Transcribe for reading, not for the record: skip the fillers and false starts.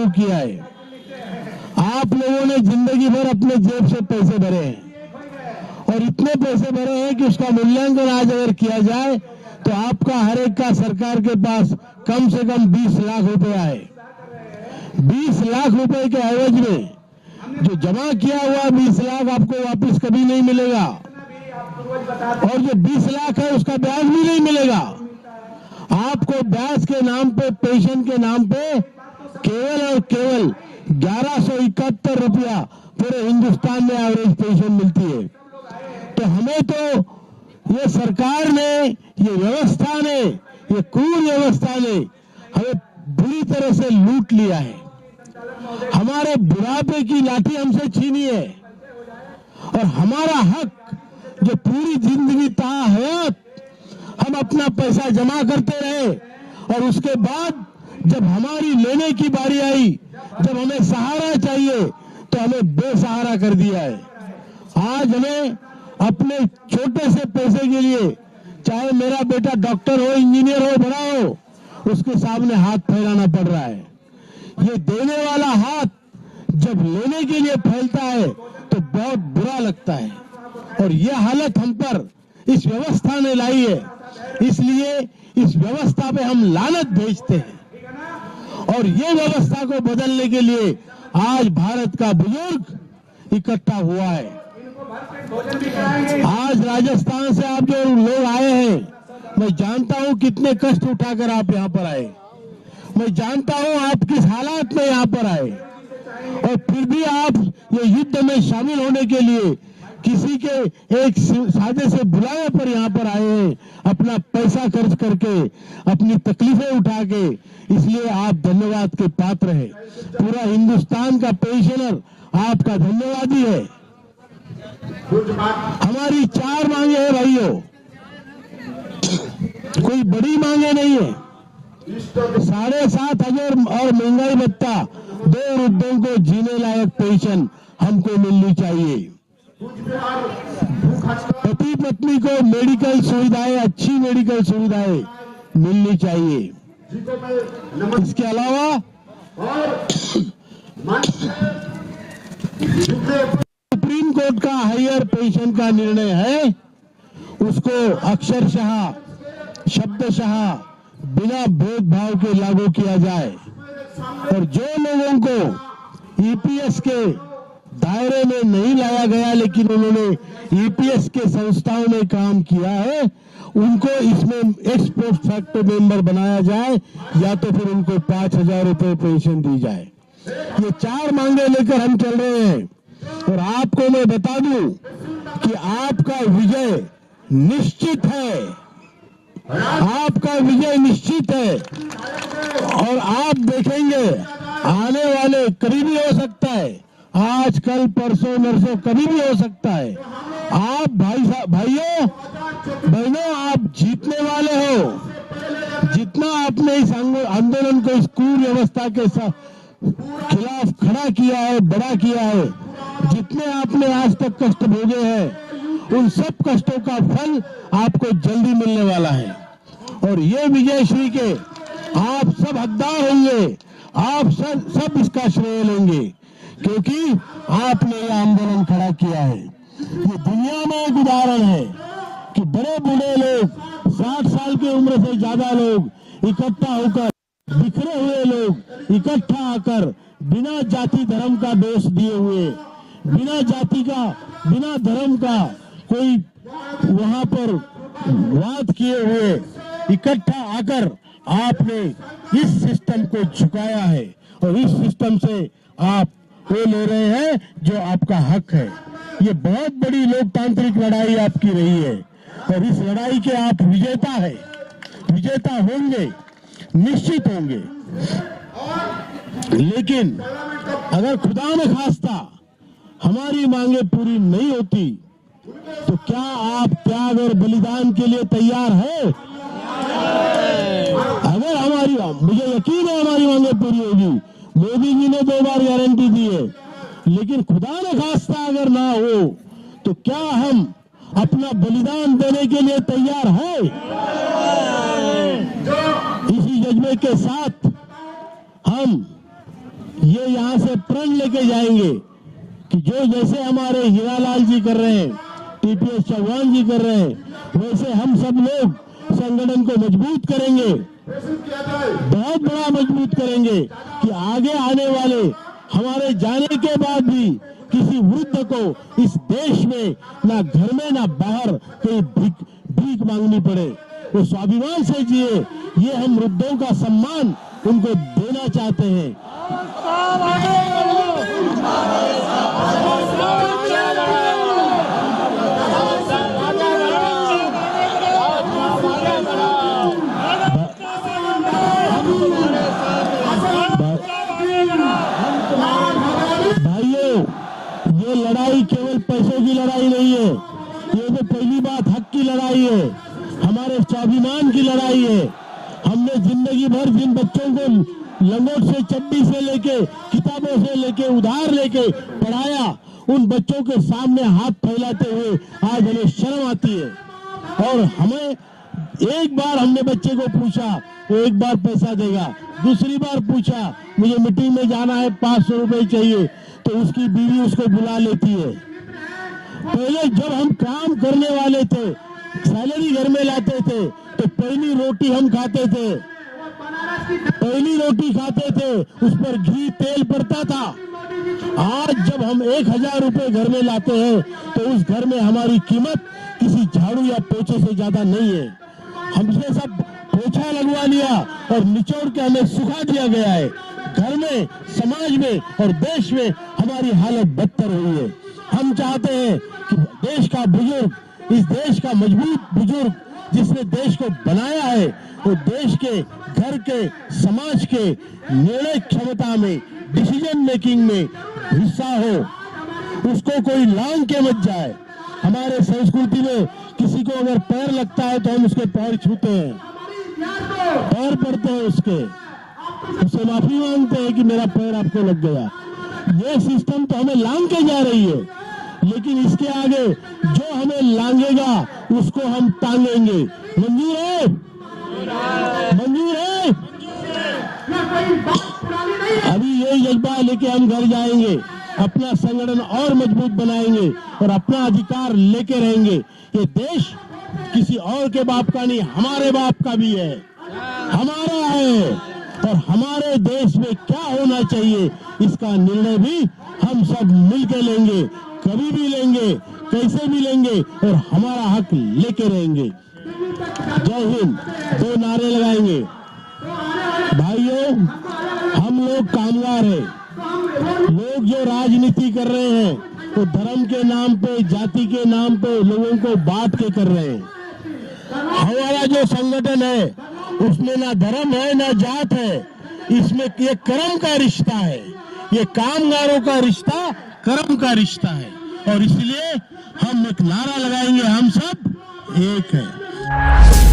लागू किया है। आप लोगों ने जिंदगी भर अपने जेब से पैसे भरे हैं और इतने पैसे भरे हैं कि उसका मूल्यांकन आज अगर किया जाए तो आपका हर एक का सरकार के पास कम से कम 20 लाख रुपया है। 20 लाख रुपए के एवज में जो जमा किया हुआ 20 लाख आपको वापस कभी नहीं मिलेगा और जो 20 लाख है उसका ब्याज भी नहीं मिलेगा। आपको ब्याज के नाम पे, पेंशन के नाम पे केवल और केवल 1171 रुपया पूरे हिंदुस्तान में एवरेज पेंशन मिलती है। तो हमें तो ये सरकार ने, ये व्यवस्था ने, ये क्रूर व्यवस्था ने हमें बुरी तरह से लूट लिया है। हमारे बुढ़ापे की लाठी हमसे छीनी है और हमारा हक जो पूरी जिंदगी ताहयात हम अपना पैसा जमा करते रहे और उसके बाद जब हमारी लेने की बारी आई, जब हमें सहारा चाहिए तो हमें बेसहारा कर दिया है। आज हमें अपने छोटे से पैसे के लिए, चाहे मेरा बेटा डॉक्टर हो, इंजीनियर हो, बड़ा हो, उसके सामने हाथ फैलाना पड़ रहा है। ये देने वाला हाथ जब लेने के लिए फैलता है तो बहुत बुरा लगता है और ये हालत हम पर इस व्यवस्था ने लाई है। इसलिए इस व्यवस्था पे हम लानत भेजते हैं और ये व्यवस्था को बदलने के लिए आज भारत का बुजुर्ग इकट्ठा हुआ है। आज राजस्थान से आप जो लोग आए हैं, मैं जानता हूं कितने कष्ट उठाकर आप यहां पर आए, मैं जानता हूं आप किस हालात में यहां पर आए और फिर भी आप ये युद्ध में शामिल होने के लिए किसी के एक सादे से बुलावे पर यहाँ पर आए हैं, अपना पैसा खर्च करके, अपनी तकलीफें उठा के। इसलिए आप धन्यवाद के पात्र हैं। पूरा हिंदुस्तान का पेंशनर आपका धन्यवादी है। हमारी 4 मांगे हैं भाइयों, कोई बड़ी मांगे नहीं है। 7,500 और महंगाई भत्ता, 2 वृद्धों को जीने लायक पेंशन हमको मिलनी चाहिए। पति पत्नी को मेडिकल सुविधाएं, अच्छी मेडिकल सुविधाएं मिलनी चाहिए। इसके अलावा सुप्रीम कोर्ट का हायर पेंशन का निर्णय है, उसको अक्षरशः, शब्दशः, बिना भेदभाव के लागू किया जाए और जो लोगों को ईपीएस के दायरे में नहीं लाया गया लेकिन उन्होंने ईपीएस के संस्थाओं में काम किया है, उनको इसमें एक्स पोस्ट फैक्टो मेंबर बनाया जाए या तो फिर उनको 5,000 रुपए पेंशन दी जाए। ये 4 मांगे लेकर हम चल रहे हैं और आपको मैं बता दूं कि आपका विजय निश्चित है, आपका विजय निश्चित है और आप देखेंगे आने वाले, कभी भी हो सकता है, आज कल परसों नरसों, कभी भी हो सकता है। आप भाइयों बहनों, आप जीतने वाले हो। जितना आपने इस आंदोलन को, इस क्रूर व्यवस्था के खिलाफ खड़ा किया है, बड़ा किया है, जितने आपने आज तक कष्ट भोगे हैं, उन सब कष्टों का फल आपको जल्दी मिलने वाला है और ये विजयश्री के आप सब हकदार होंगे। आप सब इसका श्रेय लेंगे क्योंकि आपने ये आंदोलन खड़ा किया है। ये दुनिया में एक उदाहरण है कि बड़े बूढ़े लोग, 60 साल की उम्र से ज्यादा लोग इकट्ठा होकर, बिखरे हुए लोग इकट्ठा आकर, बिना जाति धर्म का दोष दिए हुए, बिना जाति का, बिना धर्म का कोई वहां पर वाद किए हुए इकट्ठा आकर आपने इस सिस्टम को झुकाया है और इस सिस्टम से आप वो ले रहे हैं जो आपका हक है। ये बहुत बड़ी लोकतांत्रिक लड़ाई आपकी रही है और इस लड़ाई के आप विजेता है, विजेता होंगे, निश्चित होंगे। लेकिन अगर खुदा न खास्ता हमारी मांगे पूरी नहीं होती तो क्या आप त्याग और बलिदान के लिए तैयार हैं? अगर हमारी, मुझे यकीन है हमारी मांगे पूरी होगी। मोदी जी ने 2 बार गारंटी दी है, लेकिन खुदा न खास्ता अगर ना हो तो क्या हम अपना बलिदान देने के लिए तैयार हैं? इसी जज्बे के साथ हम ये यहाँ से प्रण लेके जाएंगे कि जो जैसे हमारे हीरालाल जी कर रहे हैं, टीपीएस चौहान जी कर रहे हैं, वैसे हम सब लोग संगठन को मजबूत करेंगे, बहुत बड़ा मजबूत करेंगे कि आगे आने वाले हमारे जाने के बाद भी किसी वृद्ध को इस देश में ना घर में ना बाहर कोई भीख मांगनी पड़े, वो स्वाभिमान से जिए। ये हम वृद्धों का सम्मान उनको देना चाहते हैं। भाइयों, ये लड़ाई केवल पैसों की लड़ाई नहीं है, ये तो पहली बात हक की लड़ाई है, हमारे स्वाभिमान की लड़ाई है। हमने जिंदगी भर जिन बच्चों को लंगोट से, चड्डी से लेके, किताबों से लेके, उधार लेके पढ़ाया, उन बच्चों के सामने हाथ फैलाते हुए आज हमें शर्म आती है। और हमें एक बार हमने बच्चे को पूछा, वो एक बार पैसा देगा, दूसरी बार पूछा मुझे मीटिंग में जाना है 500 रुपए चाहिए, तो उसकी बीवी उसको बुला लेती है। पहले जब हम काम करने वाले थे, सैलरी घर में लाते थे, तो पहली रोटी हम खाते थे, पहली रोटी खाते थे, उस पर घी तेल पड़ता था। आज जब हम 1000 रुपए घर में लाते हैं, तो उस घर में हमारी कीमत किसी झाड़ू या पोछे से ज्यादा नहीं है। हमसे सब पोछा लगवा लिया और निचोड़ के हमें सुखा दिया गया है। घर में, समाज में और देश में हमारी हालत बदतर हुई है। हम चाहते हैं कि देश का बुजुर्ग, इस देश का मजबूत बुजुर्ग जिसने देश को बनाया है, वो देश के, घर के, समाज के निर्णय क्षमता में, डिसीजन मेकिंग में हिस्सा हो, उसको कोई लांग के मत जाए। हमारे संस्कृति में किसी को अगर पैर लगता है तो हम उसके पैर छूते हैं, पैर पड़ते हैं उसके, उससे माफी मांगते हैं कि मेरा पैर आपको लग गया। ये सिस्टम तो हमें लांग के जा रही है, लेकिन इसके आगे जो हमें लांगेगा उसको हम टांगेंगे। मंजूर है? मंजूर है? अभी यही जज्बा लेके हम घर जाएंगे, अपना संगठन और मजबूत बनाएंगे और अपना अधिकार लेके रहेंगे। ये देश किसी और के बाप का नहीं, हमारे बाप का भी है, हमारा है। और हमारे देश में क्या होना चाहिए, इसका निर्णय भी हम सब मिलकर लेंगे, कभी भी लेंगे, कैसे भी लेंगे और हमारा हक लेके रहेंगे। जय हिंद। 2 नारे लगाएंगे। भाइयों, हम लोग कामगार हैं। लोग जो राजनीति कर रहे हैं वो धर्म के नाम पे, जाति के नाम पे लोगों को बांट के कर रहे हैं। हमारा जो संगठन है उसमें ना धर्म है ना जात है, इसमें ये कर्म का रिश्ता है, ये कामगारों का रिश्ता कर्म का रिश्ता है। और इसलिए हम एक नारा लगाएंगे, हम सब एक है।